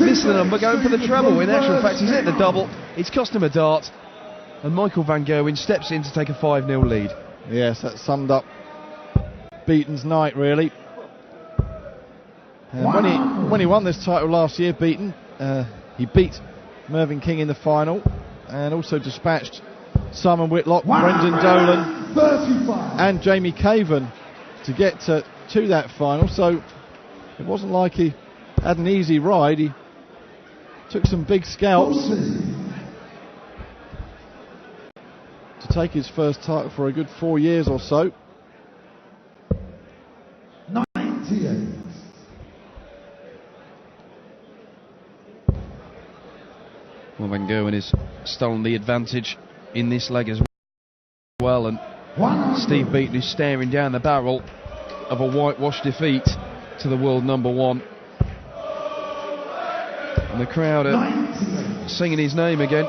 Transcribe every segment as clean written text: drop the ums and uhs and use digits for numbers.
missed the number, going for the treble. In actual fact, he's hit the double. It's cost him a dart. And Michael van Gerwen steps in to take a 5-0 lead. Yes, that summed up Beaton's night, really. When he won this title last year, Beaton, he beat Mervyn King in the final and also dispatched Simon Whitlock, Brendan Dolan and Jamie Caven to get to that final. So it wasn't like he had an easy ride. He took some big scalps to take his first title for a good 4 years or so. 98. Well, Van Gerwen has stolen the advantage in this leg as well, and Steve Beaton is staring down the barrel of a whitewash defeat to the world number one. And the crowd are singing his name again.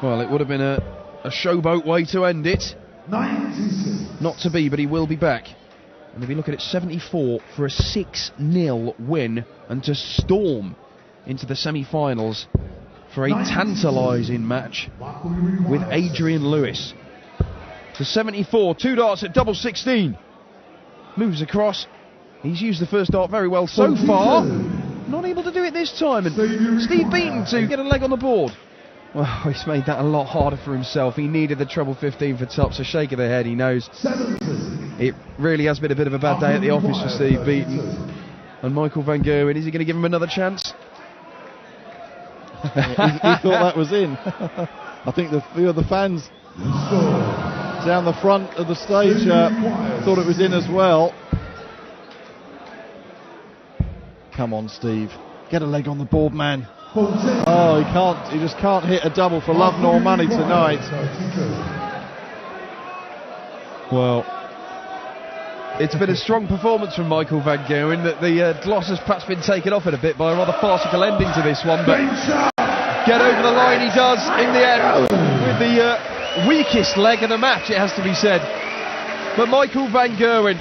Well, it would have been a showboat way to end it. 96. Not to be, but he will be back. And they'll be looking at 74 for a 6-0 win and to storm into the semi-finals for a tantalising match with Adrian Lewis. To 74, 2 darts at double 16. Moves across. He's used the first dart very well so far. Not able to do it this time. And Steve Beaton to get a leg on the board. Well, he's made that a lot harder for himself. He needed the treble 15 for tops. A shake of the head, he knows. It really has been a bit of a bad day at the office for Steve Beaton. And Michael van Gerwen, is he going to give him another chance? he thought that was in. I think the fans down the front of the stage thought it was in as well. Come on, Steve. Get a leg on the board, man. Oh, he just can't hit a double for love nor money tonight. Well, it's been a strong performance from Michael van Gerwen. That the gloss has perhaps been taken off it a bit by a rather farcical ending to this one, but get over the line he does in the end with the weakest leg of the match, it has to be said. But Michael van Gerwen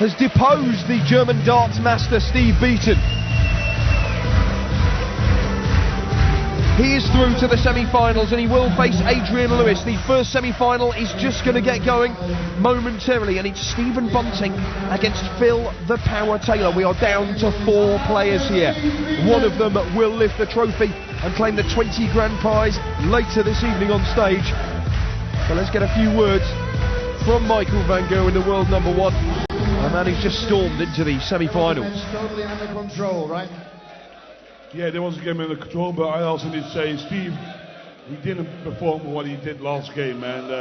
has deposed the German darts master Steve Beaton. He is through to the semi-finals and he will face Adrian Lewis. The first semi-final is just going to get going momentarily, and it's Stephen Bunting against Phil the Power Taylor. We are down to 4 players here. One of them will lift the trophy and claim the 20 grand prize later this evening on stage. So let's get a few words from Michael van Gerwen, the world number one. And man who's just stormed into the semi-finals. Totally under control, right? Yeah, there was a game under control, but I also need to say, Steve, he didn't perform what he did last game, and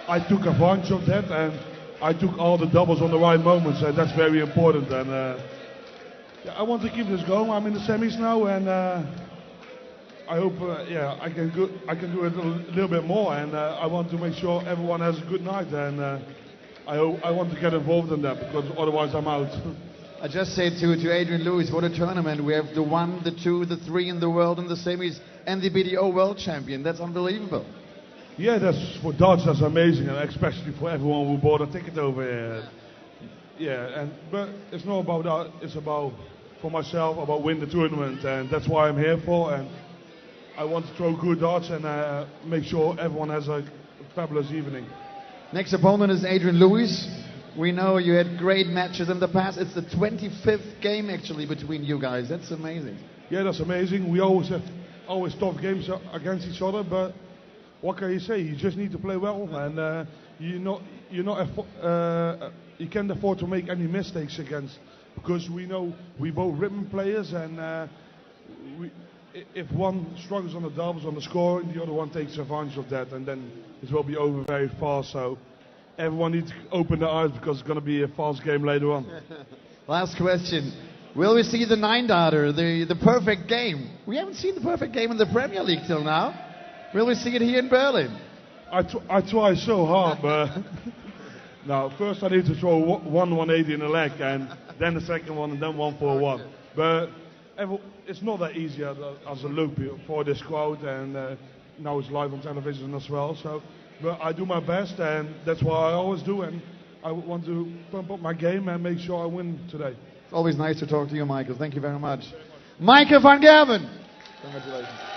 I took advantage of that, and I took all the doubles on the right moments, and that's very important. And yeah, I want to keep this going. I'm in the semis now, and I hope, I can do it a little bit more, and I want to make sure everyone has a good night, and I want to get involved in that, because otherwise I'm out. I just said to Adrian Lewis, what a tournament. We have the 1, the 2, the 3 in the world in the semis and the BDO world champion. That's unbelievable. Yeah, that's for darts, that's amazing, and especially for everyone who bought a ticket over here. Yeah, but it's not about that, it's about, for myself, about win the tournament, and that's why I'm here for, and I want to throw good darts and make sure everyone has a fabulous evening. Next opponent is Adrian Lewis. We know you had great matches in the past. It's the 25th game actually between you guys. That's amazing. Yeah, that's amazing. We always have tough games against each other, but what can you say? You just need to play well, and you can't afford to make any mistakes against, because we know we both rhythm players, and if one struggles on the doubles on the scoring, the other one takes advantage of that, and then it will be over very fast. So everyone needs to open their eyes, because it's going to be a fast game later on. Last question. Will we see the 9-darter, the perfect game? We haven't seen the perfect game in the Premier League till now. Will we see it here in Berlin? I try so hard, but now first I need to throw 180 in the leg, and then the second one, and then 141. But it's not that easy as a look for this crowd, and now it's live on television as well. So, but I do my best, and that's what I always do. And I want to pump up my game and make sure I win today. It's always nice to talk to you, Michael. Thank you very much. Michael van Gerwen. Congratulations.